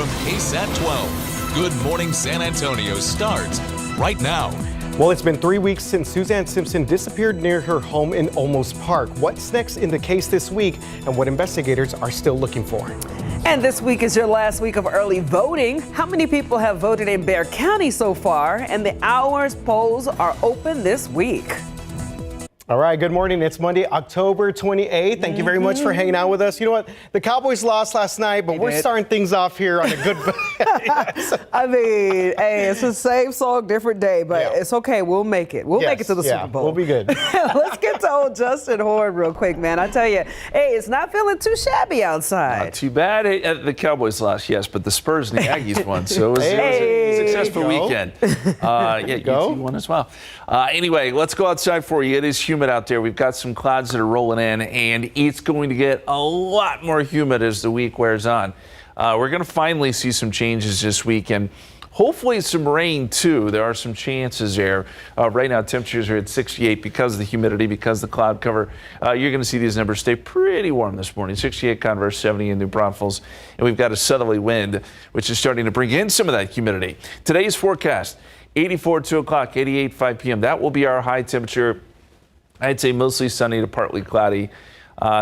from KSAT 12. Good Morning San Antonio starts right now. Well, it's been 3 weeks since Suzanne Simpson disappeared near her home in Olmos Park. What's next in the case this week and what investigators are still looking for? And this week is your last week of early voting. How many people have voted in Bexar County so far? And the hours polls are open this week. All right, good morning. It's Monday, October 28th. Thank you very much for hanging out with us. You know what? The Cowboys lost last night, but we're starting things off here on a good yes. I mean, hey, it's the same song, different day, but it's okay. We'll make it. We'll make it to the Super Bowl. We'll be good. Let's get to old Justin Horn real quick, man. I tell you, hey, it's not feeling too shabby outside. Not too bad. The Cowboys lost, yes, but the Spurs and the Aggies won, so it was a successful weekend. UT won as well. Anyway, let's go outside for you. It is humid out there. We've got some clouds that are rolling in, and it's going to get a lot more humid as the week wears on. We're going to finally see some changes this week, and hopefully some rain too. There are some chances there. Right now temperatures are at 68 because of the humidity, because of the cloud cover. You're going to see these numbers stay pretty warm this morning. 68 Converse, 70 in New Braunfels, and we've got a southerly wind, which is starting to bring in some of that humidity. Today's forecast, 84 at 2 o'clock, 88 5 p.m. That will be our high temperature. I'd say mostly sunny to partly cloudy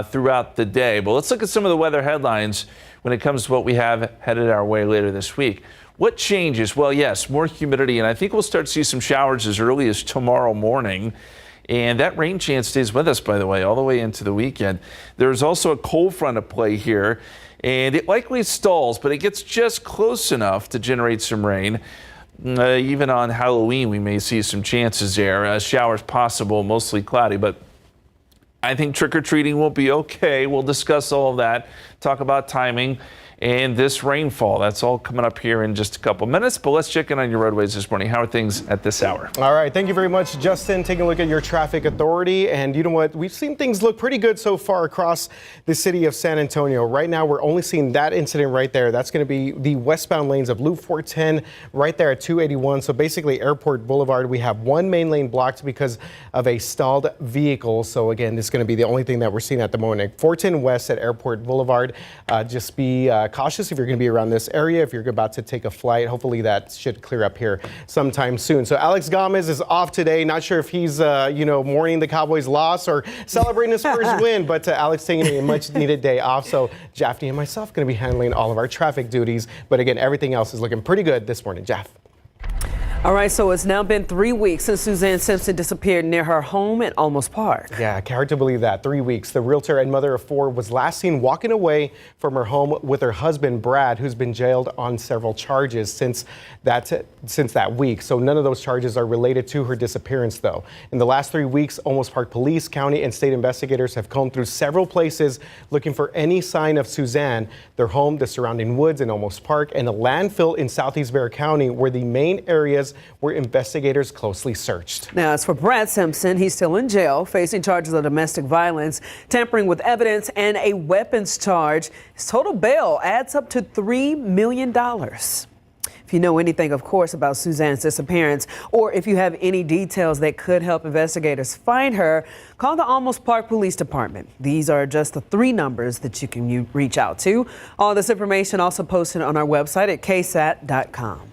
throughout the day. But let's look at some of the weather headlines when it comes to what we have headed our way later this week. What changes? Well, yes, more humidity, and I think we'll start to see some showers as early as tomorrow morning. And that rain chance stays with us, by the way, all the way into the weekend. There's also a cold front at play here, and it likely stalls, but it gets just close enough to generate some rain. Even on Halloween, we may see some chances there. Showers possible, mostly cloudy, but I think trick-or-treating will be okay. We'll discuss all of that, talk about timing and this rainfall. That's all coming up here in just a couple minutes, but let's check in on your roadways this morning. How are things at this hour? All right, thank you very much, Justin. Taking a look at your traffic authority, and you know what? We've seen things look pretty good so far across the city of San Antonio. Right now, we're only seeing that incident right there. That's going to be the westbound lanes of Loop 410 right there at 281. So basically, Airport Boulevard, we have one main lane blocked because of a stalled vehicle. So again, this is going to be the only thing that we're seeing at the moment. 410 West at Airport Boulevard. Just be cautious if you're going to be around this area. If you're about to take a flight, hopefully that should clear up here sometime soon. So Alex Gomez is off today. Not sure if he's, mourning the Cowboys' loss or celebrating the Spurs win, but Alex taking a much needed day off. So Jaffney and myself going to be handling all of our traffic duties. But again, everything else is looking pretty good this morning. Jaff. All right, so it's now been 3 weeks since Suzanne Simpson disappeared near her home in Olmos Park. Yeah, hard to believe that. 3 weeks. The realtor and mother of four was last seen walking away from her home with her husband, Brad, who's been jailed on several charges since that week. So none of those charges are related to her disappearance, though. In the last 3 weeks, Olmos Park Police, county, and state investigators have combed through several places looking for any sign of Suzanne. Their home, the surrounding woods in Olmos Park, and a landfill in southeast Bexar County were the main areas where investigators closely searched. Now, as for Brad Simpson, he's still in jail, facing charges of domestic violence, tampering with evidence, and a weapons charge. His total bail adds up to $3 million. If you know anything, of course, about Suzanne's disappearance, or if you have any details that could help investigators find her, call the Olmos Park Police Department. These are just the 3 numbers that you can reach out to. All this information also posted on our website at KSAT.com.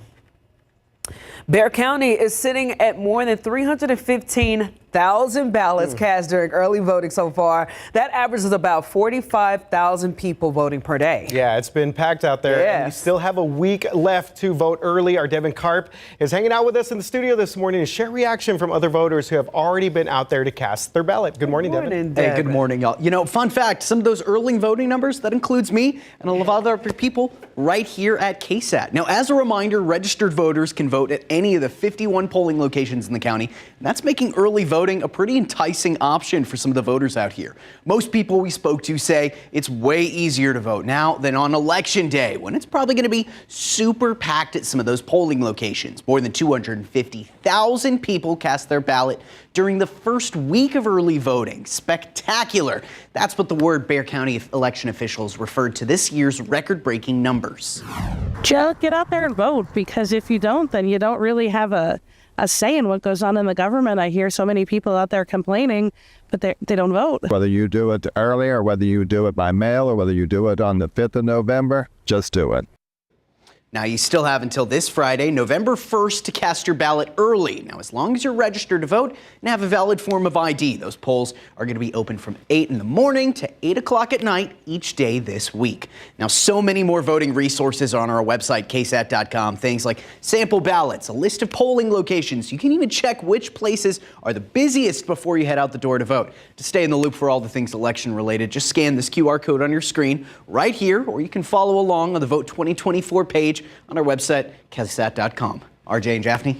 Bexar County is sitting at more than 315,000 ballots cast during early voting so far. That averages about 45,000 people voting per day. Yeah, it's been packed out there. Yes. And we still have a week left to vote early. Our Devin Karp is hanging out with us in the studio this morning to share reaction from other voters who have already been out there to cast their ballot. Good morning, Devin. Hey, good morning, y'all. You know, fun fact, some of those early voting numbers, that includes me and a lot of other people right here at KSAT. Now, as a reminder, registered voters can vote at any of the 51 polling locations in the county. And that's making early voting a pretty enticing option for some of the voters out here. Most people we spoke to say it's way easier to vote now than on election day, when it's probably going to be super packed at some of those polling locations. More than 250,000 people cast their ballot during the first week of early voting. Spectacular. That's what the word Bexar County election officials referred to this year's record-breaking numbers. Just get out there and vote, because if you don't, then you don't really have a say in what goes on in the government. I hear so many people out there complaining, but they don't vote. Whether you do it early or whether you do it by mail or whether you do it on the 5th of November, just do it. Now, you still have until this Friday, November 1st, to cast your ballot early. Now, as long as you're registered to vote and have a valid form of ID, those polls are going to be open from 8 in the morning to 8 o'clock at night each day this week. Now, so many more voting resources on our website, KSAT.com. Things like sample ballots, a list of polling locations. You can even check which places are the busiest before you head out the door to vote. To stay in the loop for all the things election related, just scan this QR code on your screen right here, or you can follow along on the Vote 2024 page on our website, KSAT.com. RJ and Jaffney.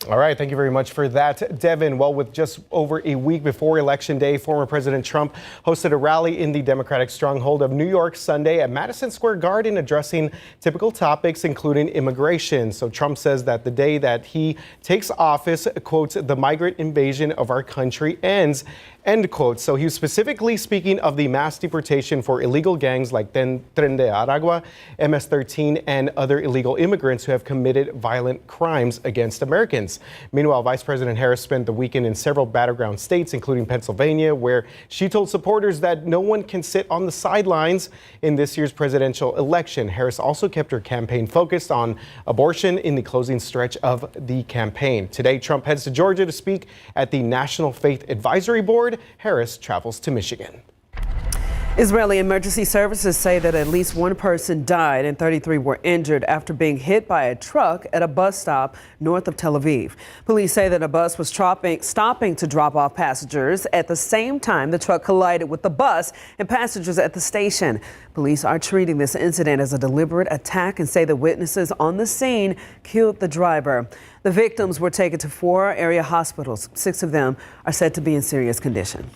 All right, thank you very much for that, Devin. Well, with just over a week before Election Day, former President Trump hosted a rally in the Democratic stronghold of New York Sunday at Madison Square Garden, addressing typical topics, including immigration. So Trump says that the day that he takes office, quotes, the migrant invasion of our country ends, end quote. So he was specifically speaking of the mass deportation for illegal gangs like Tren de Aragua, MS-13, and other illegal immigrants who have committed violent crimes against Americans. Meanwhile, Vice President Harris spent the weekend in several battleground states, including Pennsylvania, where she told supporters that no one can sit on the sidelines in this year's presidential election. Harris also kept her campaign focused on abortion in the closing stretch of the campaign. Today, Trump heads to Georgia to speak at the National Faith Advisory Board. Harris travels to Michigan. Israeli emergency services say that at least one person died and 33 were injured after being hit by a truck at a bus stop north of Tel Aviv. Police say that a bus was stopping to drop off passengers. At the same time, the truck collided with the bus and passengers at the station. Police are treating this incident as a deliberate attack and say the witnesses on the scene killed the driver. The victims were taken to 4 area hospitals. 6 of them are said to be in serious condition.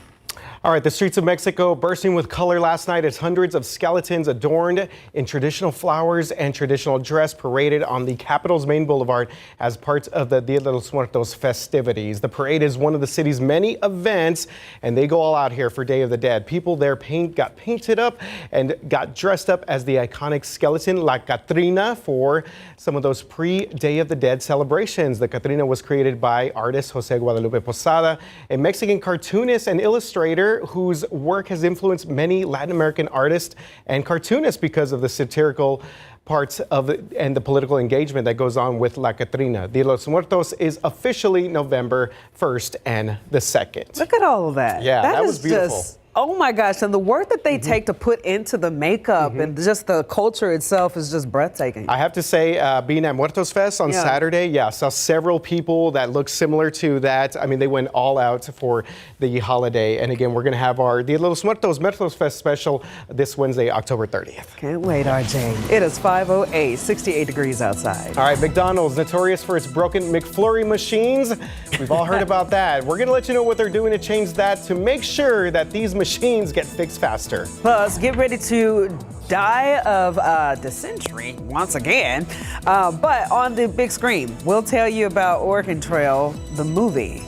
All right, the streets of Mexico bursting with color last night as hundreds of skeletons adorned in traditional flowers and traditional dress paraded on the capital's main boulevard as part of the Dia de los Muertos festivities. The parade is one of the city's many events, and they go all out here for Day of the Dead. People there got painted up and got dressed up as the iconic skeleton La Catrina for some of those pre-Day of the Dead celebrations. The Catrina was created by artist Jose Guadalupe Posada, a Mexican cartoonist and illustrator whose work has influenced many Latin American artists and cartoonists because of the satirical parts of it and the political engagement that goes on with La Catrina. Dia de los Muertos is officially November 1st and the 2nd. Look at all of that. Yeah, that was beautiful. Oh my gosh, and the work that they take to put into the makeup and just the culture itself is just breathtaking. I have to say, being at Muertos Fest on Saturday, saw several people that look similar to that. I mean, they went all out for the holiday. And again, we're going to have our Dia de los Muertos Fest special this Wednesday, October 30th. Can't wait, RJ. It is 5:08, 68 degrees outside. All right, McDonald's, notorious for its broken McFlurry machines. We've all heard about that. We're going to let you know what they're doing to change that to make sure that these machines get fixed faster. Plus, get ready to die of dysentery once again. But on the big screen, we'll tell you about Oregon Trail, the movie.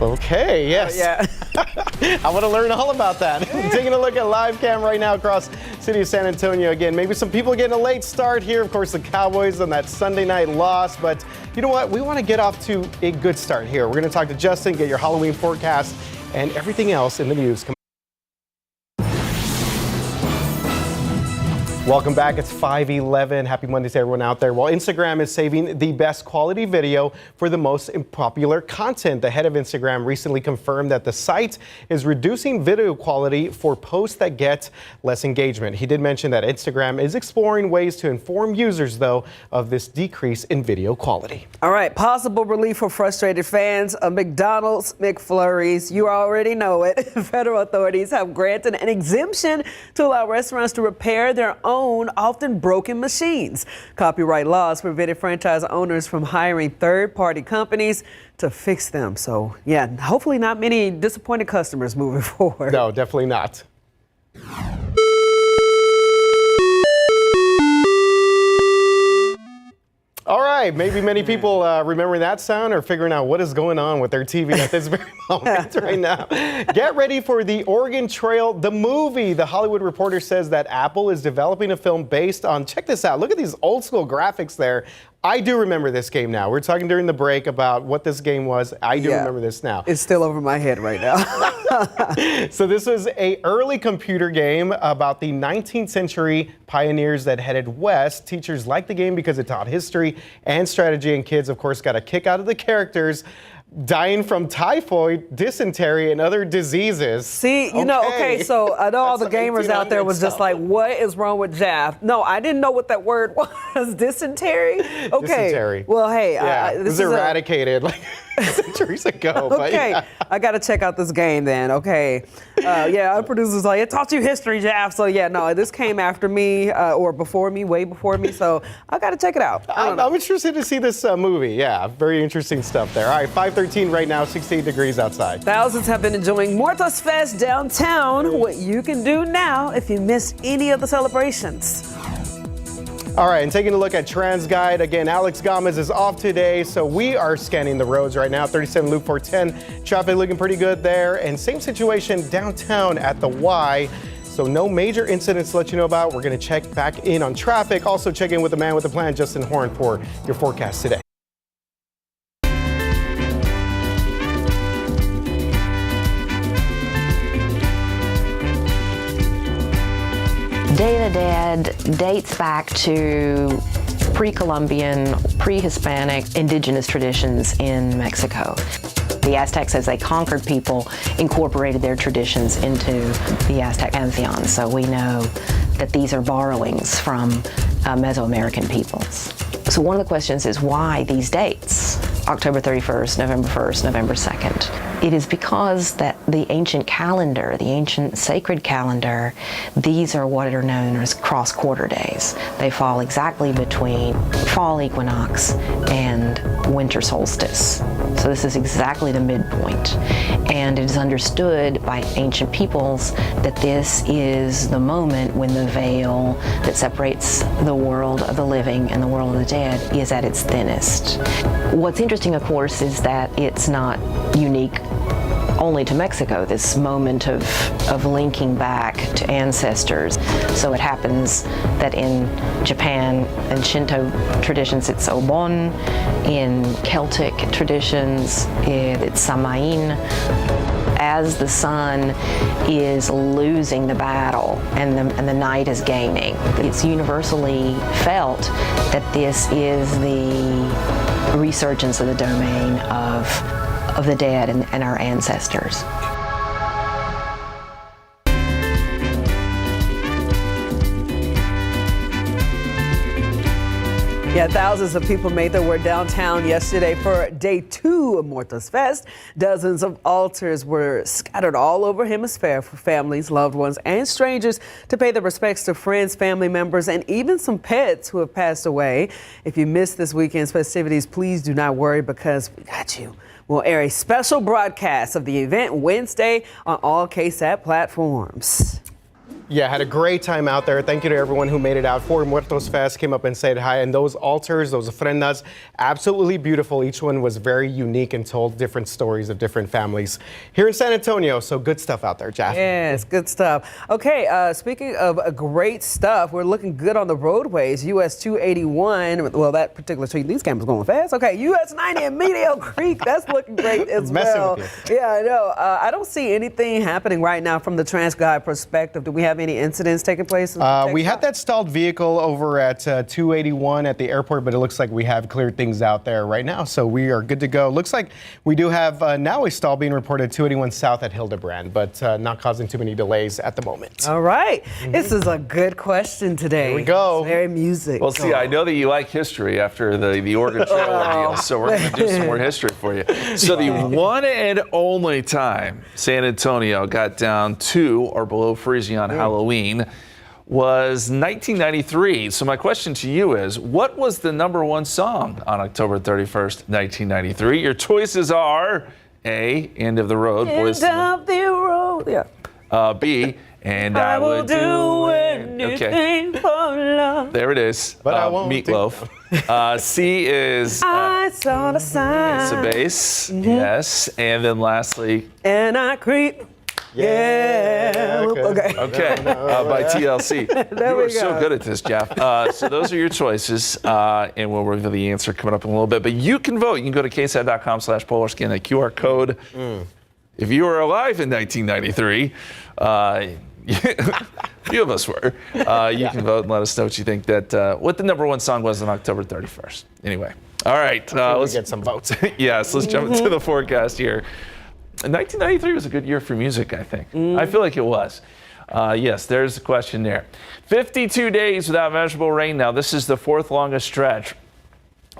Okay, yes. I want to learn all about that. Taking a look at live cam right now across city of San Antonio. Again, maybe some people getting a late start here. Of course, the Cowboys on that Sunday night loss. But you know what? We want to get off to a good start here. We're going to talk to Justin, get your Halloween forecast, and everything else in the news. Welcome back. It's 5:11. Happy Monday to everyone out there. Well, Instagram is saving the best quality video for the most popular content. The head of Instagram recently confirmed that the site is reducing video quality for posts that get less engagement. He did mention that Instagram is exploring ways to inform users, though, of this decrease in video quality. All right, possible relief for frustrated fans of McDonald's McFlurries. You already know it. Federal authorities have granted an exemption to allow restaurants to repair their own often broken machines. Copyright laws prevented franchise owners from hiring third-party companies to fix them. So, yeah, hopefully not many disappointed customers moving forward. No, definitely not. All right, maybe many people remembering that sound or figuring out what is going on with their TV at this very moment right now. Get ready for the Oregon Trail, the movie. The Hollywood Reporter says that Apple is developing a film based on, check this out, look at these old school graphics there, I do remember this game now. We're talking during the break about what this game was. I do remember this now. It's still over my head right now. So this was an early computer game about the 19th century pioneers that headed west. Teachers liked the game because it taught history and strategy, and kids, of course, got a kick out of the characters dying from typhoid, dysentery, and other diseases. See, you know, okay, so I know all the gamers out there was just like, what is wrong with Jaff? No, I didn't know what that word was. Dysentery? Okay. Dysentery. Well, hey. Yeah, it was eradicated like centuries ago. Okay, but I got to check out this game then. Okay. Yeah, our producer's like, it taught you history, Jaff. So, yeah, no, this came after me or before me, way before me. So I got to check it out. I'm interested to see this movie. Yeah, very interesting stuff there. All right, 5:13 right now, 68 degrees outside. Thousands have been enjoying Muertos Fest downtown. What you can do now if you missed any of the celebrations. All right, and taking a look at TransGuide, again, Alex Gomez is off today, so we are scanning the roads right now. 37 Loop 410, traffic looking pretty good there, and same situation downtown at the Y. So no major incidents to let you know about. We're going to check back in on traffic. Also check in with the man with the plan, Justin Horn, for your forecast today. Day of the Dead dates back to pre-Columbian, pre-Hispanic, indigenous traditions in Mexico. The Aztecs, as they conquered people, incorporated their traditions into the Aztec pantheon. So we know that these are borrowings from Mesoamerican peoples. So one of the questions is why these dates? October 31st, November 1st, November 2nd. It is because that the ancient calendar, the ancient sacred calendar, these are what are known as cross-quarter days. They fall exactly between fall equinox and winter solstice. So this is exactly the midpoint. And it is understood by ancient peoples that this is the moment when the veil that separates the world of the living and the world of the dead is at its thinnest. What's interesting, of course, is that it's not unique only to Mexico, this moment of linking back to ancestors. So it happens that in Japan and Shinto traditions it's Obon, in Celtic traditions it's Samain. As the sun is losing the battle and the night is gaining, it's universally felt that this is the resurgence of the domain of the dead and our ancestors. Yeah, thousands of people made their way downtown yesterday for day 2 of Muertos Fest. Dozens of altars were scattered all over Hemisphere for families, loved ones, and strangers to pay their respects to friends, family members, and even some pets who have passed away. If you missed this weekend's festivities, please do not worry because we got you. We'll air a special broadcast of the event Wednesday on all KSAT platforms. Yeah, had a great time out there. Thank you to everyone who made it out for Muertos Fest, came up and said hi. And those altars, those ofrendas, absolutely beautiful. Each one was very unique and told different stories of different families here in San Antonio. So good stuff out there, Jeff. Yes, good stuff. Okay, speaking of great stuff, we're looking good on the roadways. US 281, well, that particular street, these cameras going fast. Okay, US 90 and Medio Creek, that's looking great as well. With you. Yeah, I know. I don't see anything happening right now from the TransGuide perspective. Do we have any incidents taking place? We had that stalled vehicle over at 281 at the airport, but it looks like we have cleared things out there right now, so we are good to go. Looks like we do have now a stall being reported 281 south at Hildebrand, but not causing too many delays at the moment. All right. This is a good question today. Here we go. It's very music. Well, see, I know that you like history after the Oregon Trail ordeal, so we're going to do some more history for you. So the one and only time San Antonio got down to or below freezing on Halloween was 1993. So my question to you is, what was the #1 song on October 31st, 1993? Your choices are A, End of the Road, Boys End of the Road. Yeah. B, And I would do anything for love. There it is. But I won't. Meatloaf. C is I saw the sign. it's a bass. Yes. And then lastly, and I creep Yeah. Okay. By TLC. There You we are so go. good at this, Jeff. So those are your choices, and we'll reveal the answer coming up in a little bit. But you can vote. You can go to ksat.com/poll or scan that QR code. If you were alive in 1993, few of us were. You can vote and let us know what you think what the #1 song was on October 31st. Anyway, all right. Let's get some votes. Yes, let's jump into the forecast here. 1993 was a good year for music, I think. I feel like it was. Yes, there's the question there. 52 days without measurable rain now. This is the fourth longest stretch.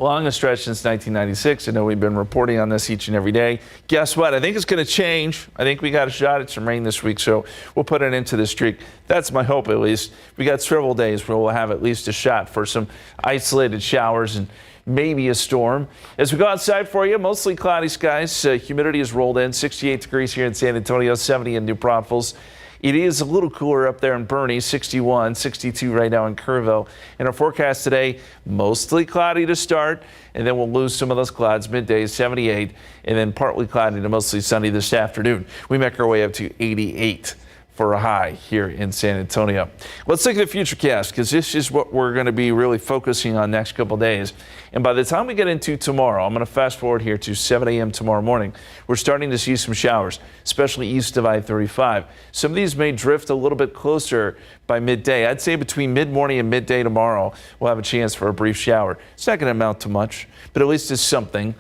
Longest stretch since 1996. I know we've been reporting on this each and every day. Guess what? I think it's going to change. I think we got a shot at some rain this week, so we'll put it into the streak. That's my hope, at least. We got several days where we'll have at least a shot for some isolated showers and maybe a storm. As we go outside for you, mostly cloudy skies. Humidity has rolled in. 68 degrees here in San Antonio, 70 in New Braunfels. It is a little cooler up there in Bernie, 61, 62 right now in Kerrville. In our forecast today, mostly cloudy to start, and then we'll lose some of those clouds midday, 78, and then partly cloudy to mostly sunny this afternoon. We make our way up to 88 for a high here in San Antonio. Let's look at the futurecast, because this is what we're going to be really focusing on next couple days. And by the time we get into tomorrow, I'm going to fast forward here to 7 a.m. tomorrow morning. We're starting to see some showers, especially east of I-35. Some of these may drift a little bit closer by midday. I'd say between mid-morning and midday tomorrow, we'll have a chance for a brief shower. It's not going to amount to much, but at least it's something.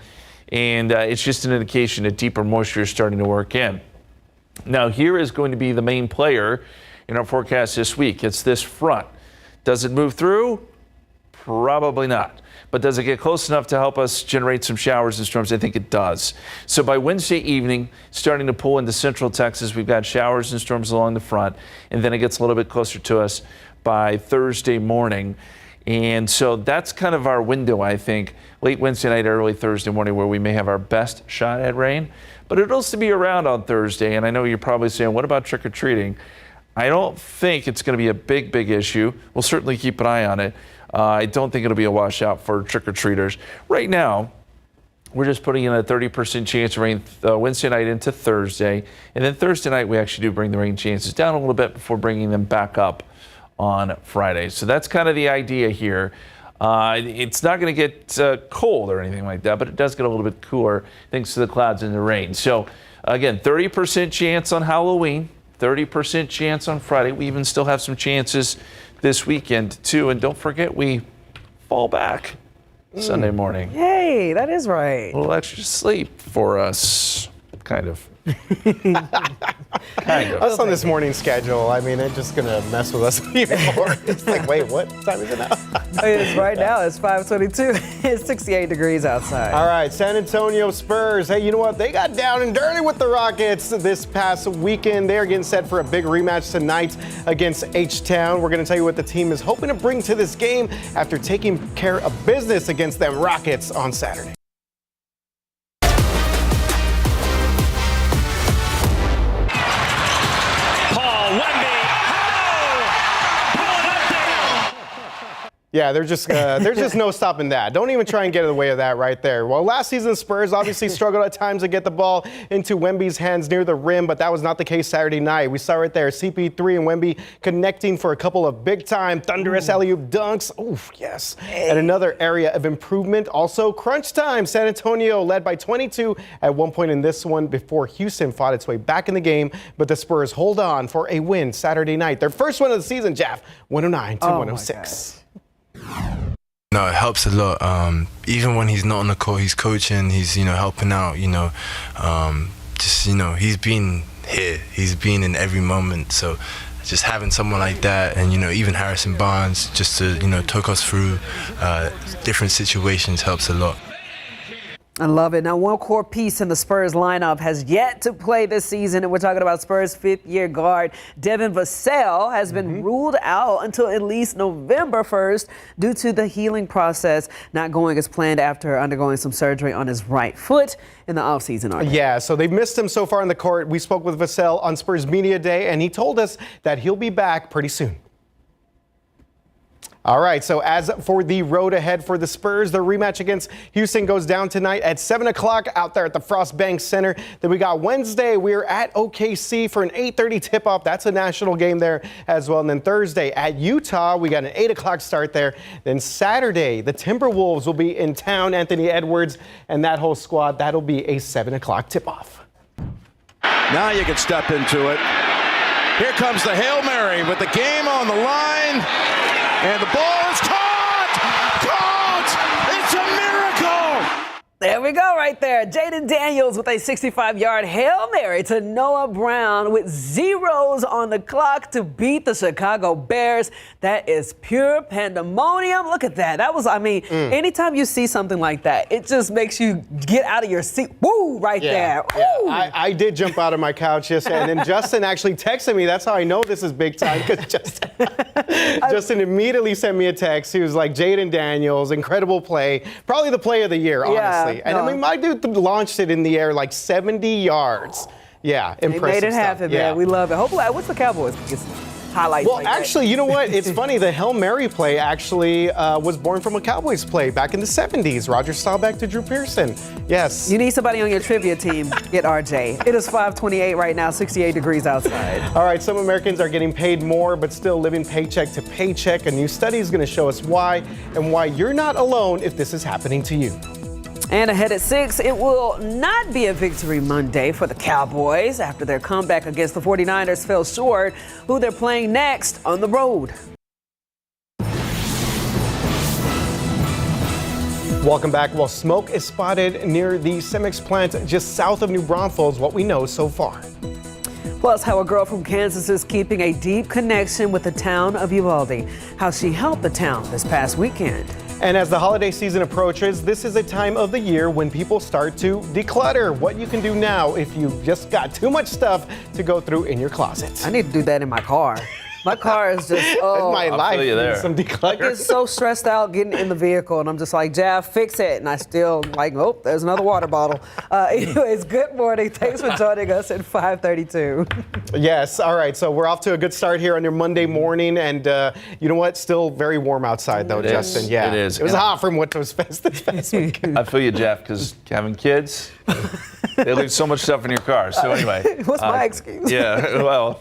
And it's just an indication that deeper moisture is starting to work in. Now, here is going to be the main player in our forecast this week. It's this front. Does it move through? Probably not. But does it get close enough to help us generate some showers and storms? I think it does. So by Wednesday evening, starting to pull into central Texas, we've got showers and storms along the front, and then it gets a little bit closer to us by Thursday morning. And so that's kind of our window, I think, late Wednesday night, early Thursday morning, where we may have our best shot at rain. But it'll still be around on Thursday, and I know you're probably saying, what about trick-or-treating? I don't think it's going to be a big issue. We'll certainly keep an eye on it. I don't think it'll be a washout for trick-or-treaters. Right now, we're just putting in a 30% chance of rain Wednesday night into Thursday. And then Thursday night, we actually do bring the rain chances down a little bit before bringing them back up on Friday. So that's kind of the idea here. It's not going to get cold or anything like that, but it does get a little bit cooler thanks to the clouds and the rain. So, again, 30% chance on Halloween, 30% chance on Friday. We even still have some chances this weekend, too. And don't forget, we fall back Sunday morning. Hey, that is right. A little extra sleep for us, kind of. Us on this morning schedule, I mean, it's just going to mess with us even more. It's like, wait, what time is it now? It's right now. It's 5:22. It's 68 degrees outside. All right, San Antonio Spurs. Hey, you know what? They got down and dirty with the Rockets this past weekend. They're getting set for a big rematch tonight against H-Town. We're going to tell you what the team is hoping to bring to this game after taking care of business against them Rockets on Saturday. Yeah, there's just no stopping that. Don't even try and get in the way of that right there. Well, last season, Spurs obviously struggled at times to get the ball into Wemby's hands near the rim, but that was not the case Saturday night. We saw right there CP3 and Wemby connecting for a couple of big-time thunderous alley-oop dunks. Oof, yes. And another area of improvement, also crunch time. San Antonio led by 22 at one point in this one before Houston fought its way back in the game, but the Spurs hold on for a win Saturday night. Their first win of the season, Jeff, 109-106. No, it helps a lot. Even when he's not on the court, he's coaching, he's, helping out, he's been here. He's been in every moment. So just having someone like that and, even Harrison Barnes just to, talk us through different situations helps a lot. I love it. Now, one core piece in the Spurs lineup has yet to play this season, and we're talking about Spurs fifth-year guard Devin Vassell has been ruled out until at least November 1st due to the healing process not going as planned after undergoing some surgery on his right foot in the offseason already. Yeah, so they've missed him so far in the court. We spoke with Vassell on Spurs Media Day, and he told us that he'll be back pretty soon. All right, so as for the road ahead for the Spurs, the rematch against Houston goes down tonight at 7 o'clock out there at the Frost Bank Center. Then we got Wednesday, we're at OKC for an 8:30 tip-off. That's a national game there as well. And then Thursday at Utah, we got an 8 o'clock start there. Then Saturday, the Timberwolves will be in town. Anthony Edwards and that whole squad, that'll be a 7 o'clock tip-off. Now you can step into it. Here comes the Hail Mary with the game on the line. And the ball is caught! Caught! It's a miracle! There we go right there. Jaden Daniels with a 65-yard Hail Mary to Noah Brown with zeros on the clock to beat the Chicago Bears. That is pure pandemonium. Look at that. That was, anytime you see something like that, it just makes you get out of your seat. Woo, right there. Woo. Yeah. I did jump out of my couch yesterday, and then Justin actually texted me. That's how I know this is big time, because Justin immediately sent me a text. He was like, Jaden Daniels, incredible play. probably the play of the year, honestly. And my dude launched it in the air like 70 yards. Yeah, impressive. They made it stuff. happen, man. We love it. Hopefully, what's the Cowboys? Highlights. Well, actually, you know what? It's funny. The Hail Mary play actually was born from a Cowboys play back in the 70s. Roger Staubach to Drew Pearson. Yes. You need somebody on your trivia team. Get RJ. It is 5:28 right now, 68 degrees outside. All right, some Americans are getting paid more, but still living paycheck to paycheck. A new study is going to show us why, and why you're not alone if this is happening to you. And ahead at 6, it will not be a victory Monday for the Cowboys after their comeback against the 49ers fell short, who they're playing next on the road. Welcome back. Well, smoke is spotted near the Cemex plant just south of New Braunfels, what we know so far. Plus, how a girl from Kansas is keeping a deep connection with the town of Uvalde, how she helped the town this past weekend. And as the holiday season approaches, this is a time of the year when people start to declutter. What you can do now if you've just got too much stuff to go through in your closet. I need to do that in my car. My car is just, my life. Some declutter. I get so stressed out getting in the vehicle, and I'm just like, Jeff, fix it. And I still like, oh, there's another water bottle. Anyways, good morning. Thanks for joining us at 5:32. Yes. All right. So we're off to a good start here on your Monday morning. And you know what? Still very warm outside, though, Justin. Yeah. It is. It was hot from what was this past weekend. I feel you, Jeff, because having kids, they leave so much stuff in your car. So anyway. What's my excuse? Yeah. Well.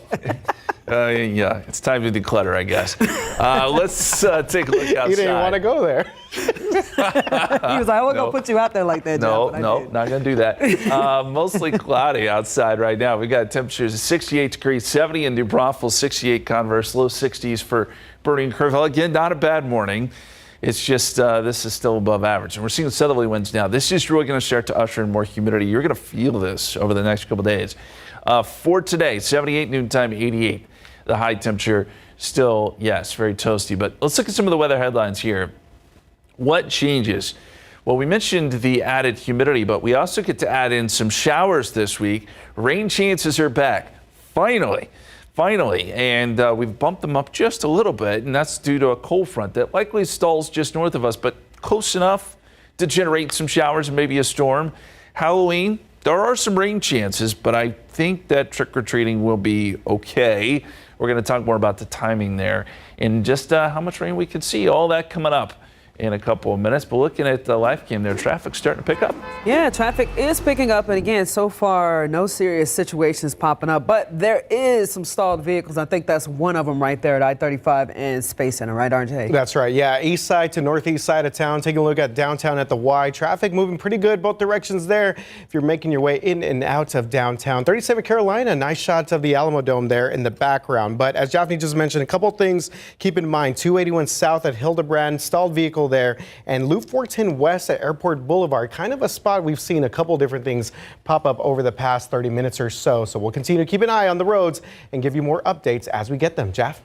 Yeah, it's time to declutter, I guess. Let's take a look outside. You didn't want to go there. He was like, I wasn't going to put you out there like that, No, Jeff, not going to do that. Mostly cloudy outside right now. We got temperatures of 68 degrees, 70 in New Braunfels, 68 Converse, low 60s for Bernie and Kerrville. Again, not a bad morning. It's just this is still above average. And we're seeing southerly winds now. This is really going to start to usher in more humidity. You're going to feel this over the next couple days. For today, 78 noontime, 88. The high temperature still, yes, very toasty. But let's look at some of the weather headlines here. What changes? Well, we mentioned the added humidity, but we also get to add in some showers this week. Rain chances are back. Finally. And we've bumped them up just a little bit, and that's due to a cold front that likely stalls just north of us, but close enough to generate some showers and maybe a storm. Halloween, there are some rain chances, but I think that trick-or-treating will be okay. We're going to talk more about the timing there and just how much rain we can see. All that coming up in a couple of minutes. But looking at the live cam there, traffic's starting to pick up. Yeah, traffic is picking up. And again, so far, no serious situations popping up. But there is some stalled vehicles. I think that's one of them right there at I-35 and Space Center, right, RJ? That's right. Yeah, east side to northeast side of town. Taking a look at downtown at the Y. Traffic moving pretty good both directions there if you're making your way in and out of downtown. 37 Carolina, nice shots of the Alamo Dome there in the background. But as Jaffney just mentioned, a couple things keep in mind. 281 south at Hildebrand, stalled vehicle there, and Loop 410 west at Airport Boulevard, kind of a spot we've seen a couple different things pop up over the past 30 minutes or so. So we'll continue to keep an eye on the roads and give you more updates as we get them. Jaff?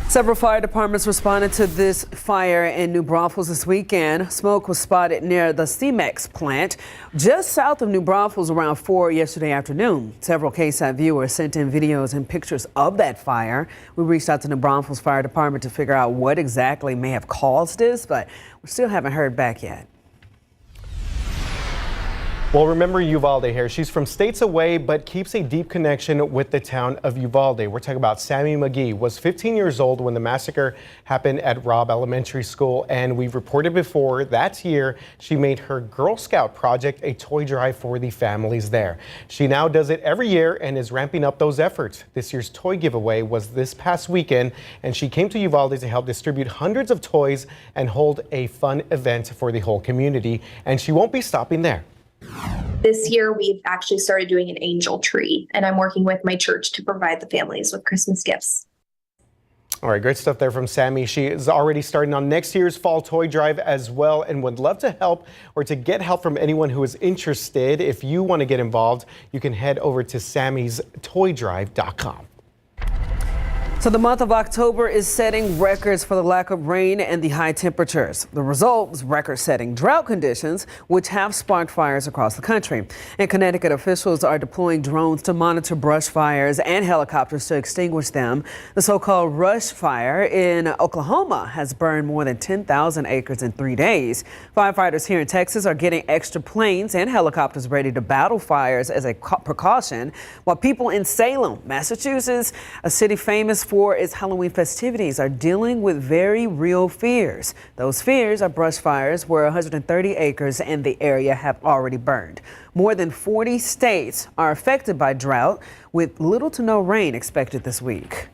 Several fire departments responded to this fire in New Braunfels this weekend. Smoke was spotted near the Cemex plant just south of New Braunfels around 4 yesterday afternoon. Several KSAT viewers sent in videos and pictures of that fire. We reached out to New Braunfels Fire Department to figure out what exactly may have caused this, but we still haven't heard back yet. Well, remember Uvalde here. She's from states away, but keeps a deep connection with the town of Uvalde. We're talking about Sammy McGee. Was 15 years old when the massacre happened at Robb Elementary School, and we've reported before that year she made her Girl Scout project a toy drive for the families there. She now does it every year and is ramping up those efforts. This year's toy giveaway was this past weekend, and she came to Uvalde to help distribute hundreds of toys and hold a fun event for the whole community. And she won't be stopping there. This year, we've actually started doing an angel tree, and I'm working with my church to provide the families with Christmas gifts. All right, great stuff there from Sammy. She is already starting on next year's fall toy drive as well, and would love to help or to get help from anyone who is interested. If you want to get involved, you can head over to sammystoydrive.com. So the month of October is setting records for the lack of rain and the high temperatures. The result is record-setting drought conditions, which have sparked fires across the country. In Connecticut, officials are deploying drones to monitor brush fires and helicopters to extinguish them. The so-called rush fire in Oklahoma has burned more than 10,000 acres in 3 days. Firefighters here in Texas are getting extra planes and helicopters ready to battle fires as a precaution, while people in Salem, Massachusetts, a city famous for its Halloween festivities, are dealing with very real fears. Those fears are brush fires where 130 acres in the area have already burned. More than 40 states are affected by drought, with little to no rain expected this week.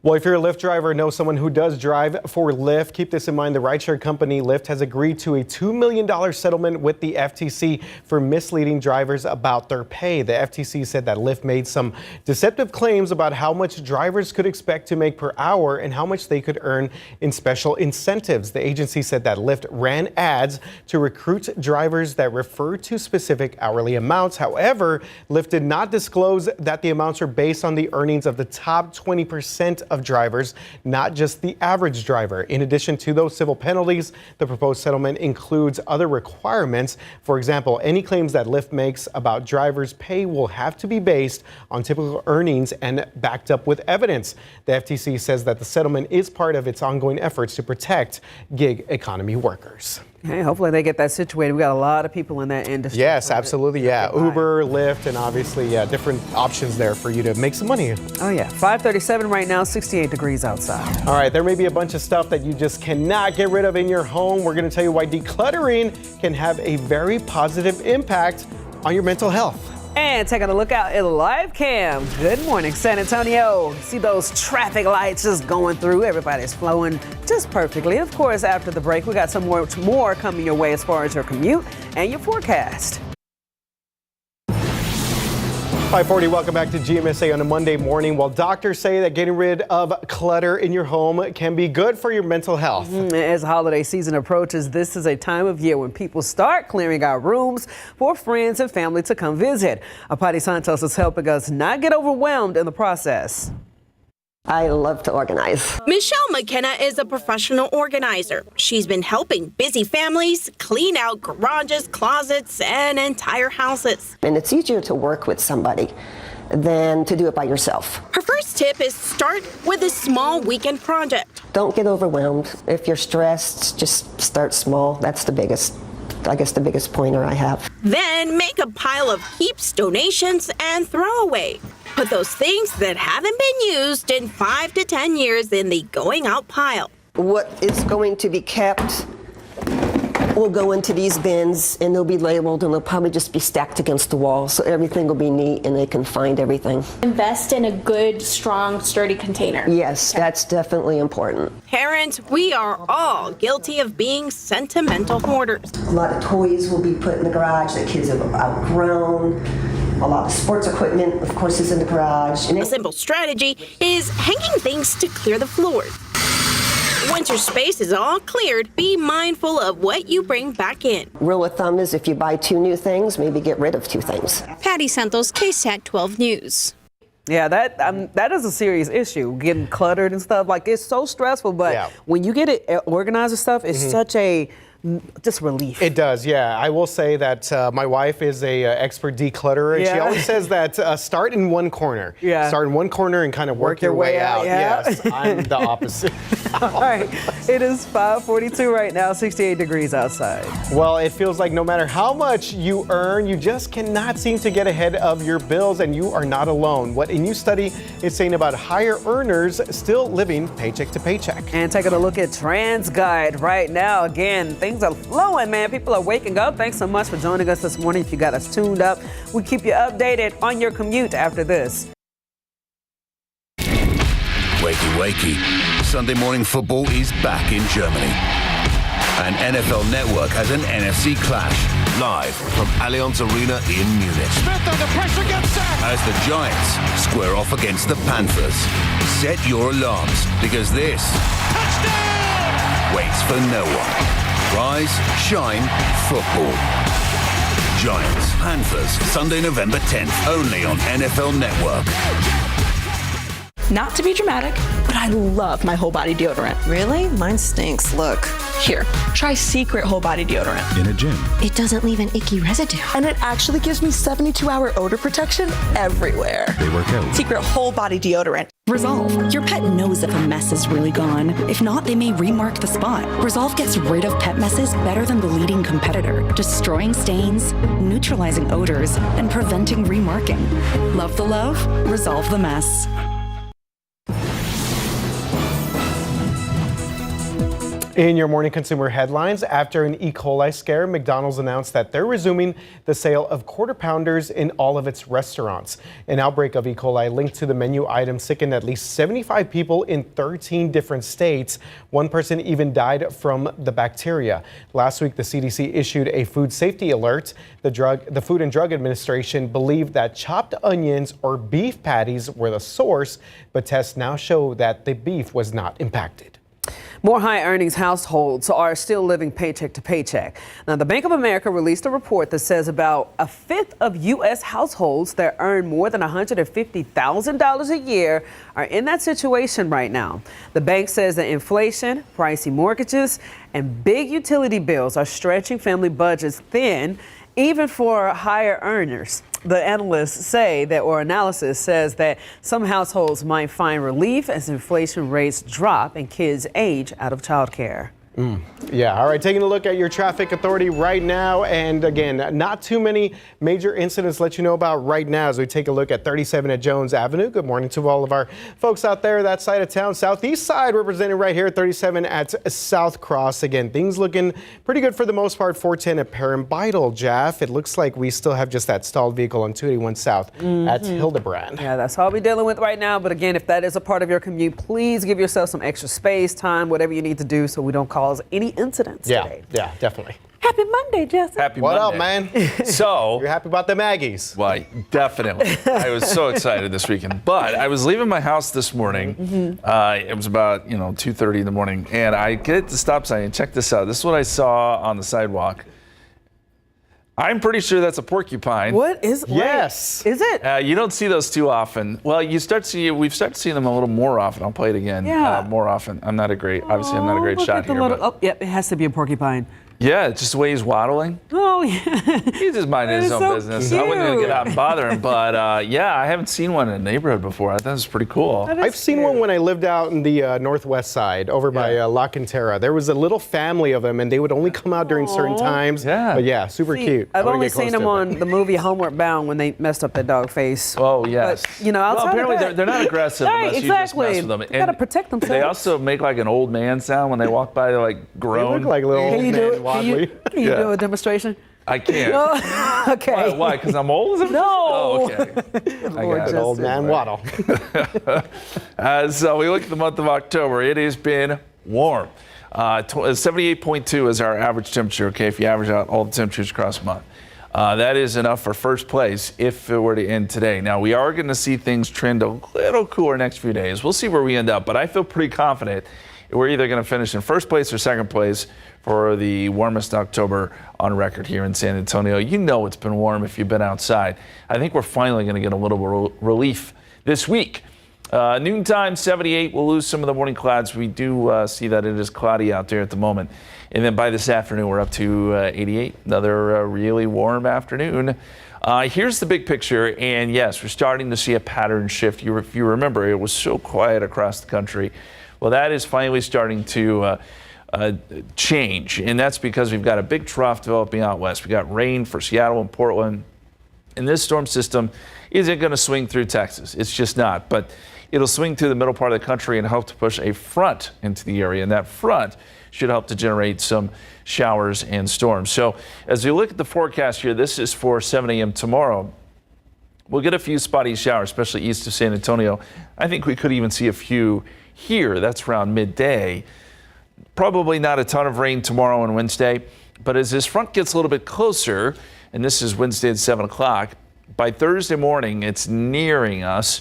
Well, if you're a Lyft driver or know someone who does drive for Lyft, keep this in mind. The rideshare company Lyft has agreed to a $2 million settlement with the FTC for misleading drivers about their pay. The FTC said that Lyft made some deceptive claims about how much drivers could expect to make per hour and how much they could earn in special incentives. The agency said that Lyft ran ads to recruit drivers that refer to specific hourly amounts. However, Lyft did not disclose that the amounts are based on the earnings of the top 20% of drivers, not just the average driver. In addition to those civil penalties, the proposed settlement includes other requirements. For example, any claims that Lyft makes about drivers' pay will have to be based on typical earnings and backed up with evidence. The FTC says that the settlement is part of its ongoing efforts to protect gig economy workers. Hey, hopefully they get that situated. We got a lot of people in that industry. Yes, absolutely. Yeah. Uber, Lyft, and obviously, different options there for you to make some money. Oh, yeah. 5:37 right now, 68 degrees outside. All right. There may be a bunch of stuff that you just cannot get rid of in your home. We're going to tell you why decluttering can have a very positive impact on your mental health. And taking a look out at live cam. Good morning, San Antonio. See those traffic lights just going through. Everybody's flowing just perfectly. Of course, after the break, we got some more coming your way as far as your commute and your forecast. 540, welcome back to GMSA on a Monday morning. Well, doctors say that getting rid of clutter in your home can be good for your mental health. As holiday season approaches, this is a time of year when people start clearing out rooms for friends and family to come visit. Apati Santos is helping us not get overwhelmed in the process. I love to organize. Michelle McKenna is a professional organizer. She's been helping busy families clean out garages, closets, and entire houses. And it's easier to work with somebody than to do it by yourself. Her first tip is start with a small weekend project. Don't get overwhelmed. If you're stressed, just start small. That's the biggest pointer I have. Then make a pile of heaps, donations, and throwaway. Put those things that haven't been used in 5 to 10 years in the going out pile. What is going to be kept will go into these bins, and they'll be labeled, and they'll probably just be stacked against the wall, so everything will be neat and they can find everything. Invest in a good, strong, sturdy container. Yes, that's definitely important. Parents, we are all guilty of being sentimental hoarders. A lot of toys will be put in the garage that kids have outgrown. A lot of sports equipment, of course, is in the garage. A simple strategy is hanging things to clear the floors. Once your space is all cleared, be mindful of what you bring back in. Rule of thumb is if you buy 2 new things, maybe get rid of 2 things. Patty Santos, KSAT 12 News. Yeah, that is a serious issue, getting cluttered and stuff. Like, it's so stressful, but when you get it organized and stuff, it's such a just relief. It does, yeah. I will say that my wife is a expert declutterer, and she always says that start in one corner. Yeah. Start in one corner and kind of work your way out. Yeah. Yes, I'm the opposite. All right, it is 5:42 right now, 68 degrees outside. Well, it feels like no matter how much you earn, you just cannot seem to get ahead of your bills, and you are not alone. What a new study is saying about higher earners still living paycheck to paycheck. And taking a look at TransGuide right now. Again, things are flowing, man. People are waking up. Thanks so much for joining us this morning. If you got us tuned up, we keep you updated on your commute after this. Wakey, wakey. Sunday morning football is back in Germany. And NFL Network has an NFC clash live from Allianz Arena in Munich. Smith under pressure, gets sacked. As the Giants square off against the Panthers. Set your alarms because this waits for no one. Rise, shine, football. Giants, Panthers, Sunday, November 10th, only on NFL Network. Not to be dramatic, but I love my whole body deodorant. Really? Mine stinks. Look. Here, try Secret Whole Body Deodorant. In a gym. It doesn't leave an icky residue. And it actually gives me 72-hour odor protection everywhere. They work out. Secret Whole Body Deodorant. Resolve. Your pet knows if a mess is really gone. If not, they may remark the spot. Resolve gets rid of pet messes better than the leading competitor, destroying stains, neutralizing odors, and preventing remarking. Love the love, resolve the mess. In your morning consumer headlines, after an E. coli scare, McDonald's announced that they're resuming the sale of Quarter Pounders in all of its restaurants. An outbreak of E. coli linked to the menu item sickened at least 75 people in 13 different states. One person even died from the bacteria. Last week, the CDC issued a food safety alert. The Food and Drug Administration believed that chopped onions or beef patties were the source, but tests now show that the beef was not impacted. More high earnings households are still living paycheck to paycheck. Now, the Bank of America released a report that says about a fifth of U.S. households that earn more than $150,000 a year are in that situation right now. The bank says that inflation, pricey mortgages, and big utility bills are stretching family budgets thin, even for higher earners. The analysts say that, or analysis says that some households might find relief as inflation rates drop and kids age out of childcare. Yeah, all right, taking a look at your traffic authority right now. And again, not too many major incidents to let you know about right now as we take a look at 37 at Jones Avenue. Good morning to all of our folks out there, that side of town. Southeast side represented right here, 37 at South Cross. Again, things looking pretty good for the most part. 410 at Perrin-Bidle, Jaff. It looks like we still have just that stalled vehicle on 281 South at Hildebrand. Yeah, that's all we're dealing with right now. But again, if that is a part of your commute, please give yourself some extra space, time, whatever you need to do so we don't cause any incidents today. Yeah, definitely. Happy Monday, Justin. Happy What Monday. up, man? So you're happy about the Maggies? Why, definitely. I was so excited this weekend. But I was leaving my house this morning. It was about 2:30 in the morning, and I get at the stop sign and check this out. This is what I saw on the sidewalk. I'm pretty sure that's a porcupine. What is? Yes. Wait, is it? You don't see those too often. Well, we've started seeing them a little more often. I'll play it again. Yeah. More often. I'm not a great shot here. Oh, yep, it has to be a porcupine. Yeah, just the way he's waddling. Oh, yeah. He's just minding his own business. Cute. I wouldn't even get out and bother him. But yeah, I haven't seen one in the neighborhood before. I thought it was pretty cool. I've seen one when I lived out in the northwest side over by La Cantera. There was a little family of them, and they would only come out during certain times. Yeah. But yeah, super cute. I've only seen them on the movie Homeward Bound when they messed up that dog face. Oh, yes. But, outside apparently of that, they're not aggressive unless you just mess with them. They got to protect themselves. They also make like an old man sound when they walk by. They like groan. They look like little old man waddly. Can you do a demonstration? I can't. Oh, okay. Why? Because I'm old? No. Oh, okay. I got an old man waddle. So we look at the month of October. It has been warm. 78.2 is our average temperature, okay, if you average out all the temperatures across the month. That is enough for first place if it were to end today. Now, we are going to see things trend a little cooler next few days. We'll see where we end up, but I feel pretty confident we're either going to finish in first place or second place for the warmest October on record here in San Antonio. You know it's been warm if you've been outside. I think we're finally going to get a little relief this week. Noontime, 78. We'll lose some of the morning clouds. We do see that it is cloudy out there at the moment. And then by this afternoon, we're up to 88. Another really warm afternoon. Here's the big picture. And yes, we're starting to see a pattern shift. If you remember, it was so quiet across the country. Well, that is finally starting to change. And that's because we've got a big trough developing out west. We got rain for Seattle and Portland. And this storm system isn't going to swing through Texas. It's just not. But it'll swing through the middle part of the country and help to push a front into the area. And that front should help to generate some showers and storms. So as we look at the forecast here, this is for 7 a.m. tomorrow. We'll get a few spotty showers, especially east of San Antonio. I think we could even see a few here. That's around midday. Probably not a ton of rain tomorrow and Wednesday. But as this front gets a little bit closer, and this is Wednesday at 7 o'clock, by Thursday morning, it's nearing us.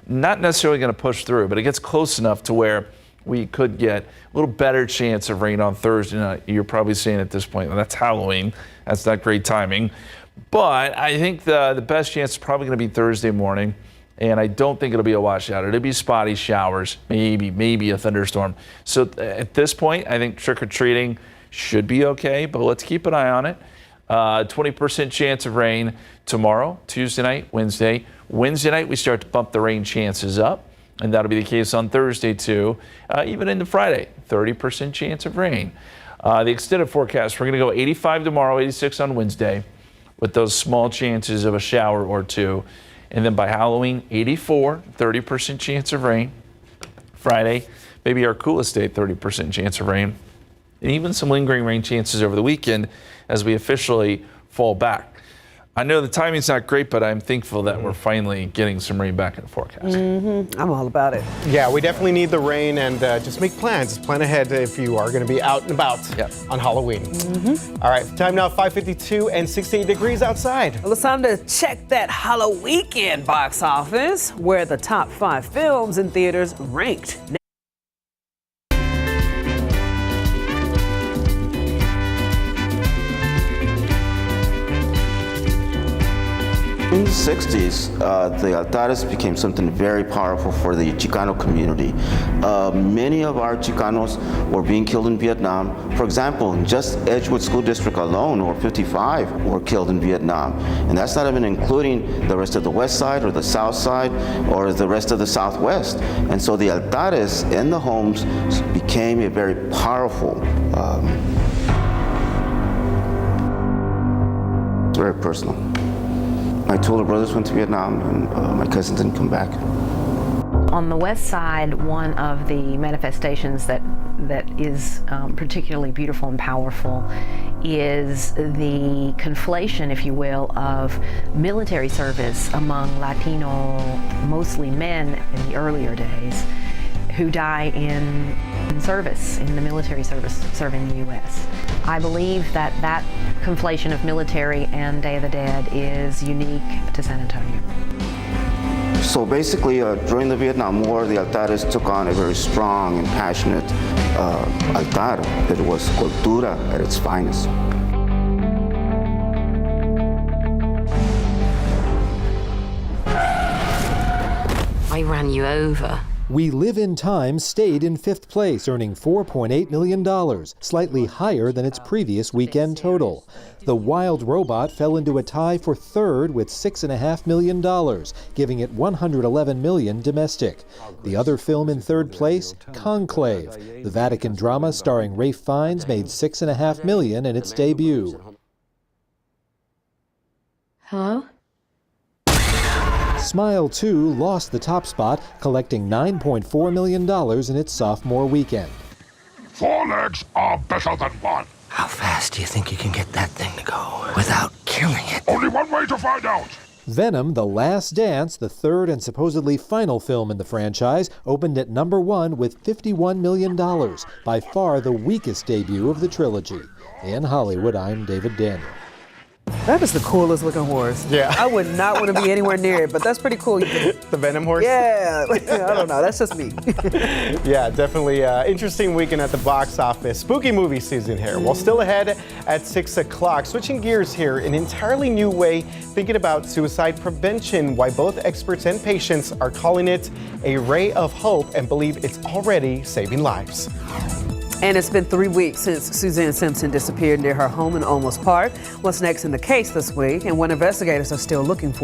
Not necessarily going to push through, but it gets close enough to where we could get a little better chance of rain on Thursday night. You're probably saying at this point, well, that's Halloween. That's not great timing. But I think the best chance is probably going to be Thursday morning. And I don't think it'll be a washout. It'll be spotty showers, maybe a thunderstorm. So at this point, I think trick-or-treating should be okay, but let's keep an eye on it. 20% chance of rain tomorrow, Tuesday night, Wednesday. Wednesday night, we start to bump the rain chances up. And that'll be the case on Thursday, too. Even into Friday, 30% chance of rain. The extended forecast, we're going to go 85 tomorrow, 86 on Wednesday, with those small chances of a shower or two. And then by Halloween, 84, 30% chance of rain. Friday, maybe our coolest day, 30% chance of rain. And even some lingering rain chances over the weekend as we officially fall back. I know the timing's not great, but I'm thankful that we're finally getting some rain back in the forecast. I'm all about it. Yeah, we definitely need the rain, and just make plans. Plan ahead if you are going to be out and about on Halloween. All right, time now, 5:52 and 68 degrees outside. Well, it's time to check that Halloween box office, where the top 5 films in theaters ranked. In the 60s, the altares became something very powerful for the Chicano community. Many of our Chicanos were being killed in Vietnam. For example, just Edgewood School District alone, or 55, were killed in Vietnam. And that's not even including the rest of the West Side or the South Side or the rest of the Southwest. And so the altares in the homes became a very powerful, very personal. My two older brothers went to Vietnam, and my cousin didn't come back. On the West Side, one of the manifestations that is particularly beautiful and powerful is the conflation, if you will, of military service among Latino, mostly men in the earlier days, who die in service, in the military service, serving the U.S. I believe that conflation of military and Day of the Dead is unique to San Antonio. So basically, during the Vietnam War, the altares took on a very strong and passionate altar that was cultura at its finest. I ran you over. We Live in Time stayed in 5th place, earning $4.8 million, slightly higher than its previous weekend total. The Wild Robot fell into a tie for 3rd with $6.5 million, giving it $111 million domestic. The other film in 3rd place, Conclave. The Vatican drama starring Ralph Fiennes made $6.5 million in its debut. Hello? Smile 2 lost the top spot, collecting $9.4 million in its sophomore weekend. 4 legs are better than 1. How fast do you think you can get that thing to go without killing it? Only one way to find out. Venom: The Last Dance, the 3rd and supposedly final film in the franchise, opened at number 1 with $51 million, by far the weakest debut of the trilogy. In Hollywood, I'm David Daniel. That is the coolest looking horse. Yeah. I would not want to be anywhere near it, but that's pretty cool. The Venom horse? Yeah. I don't know. That's just me. Yeah, definitely interesting weekend at the box office. Spooky movie season here. Well, still ahead at 6 o'clock. Switching gears here, an entirely new way thinking about suicide prevention. Why both experts and patients are calling it a ray of hope and believe it's already saving lives. And it's been 3 weeks since Suzanne Simpson disappeared near her home in Olmos Park. What's next in the case this week and what investigators are still looking for?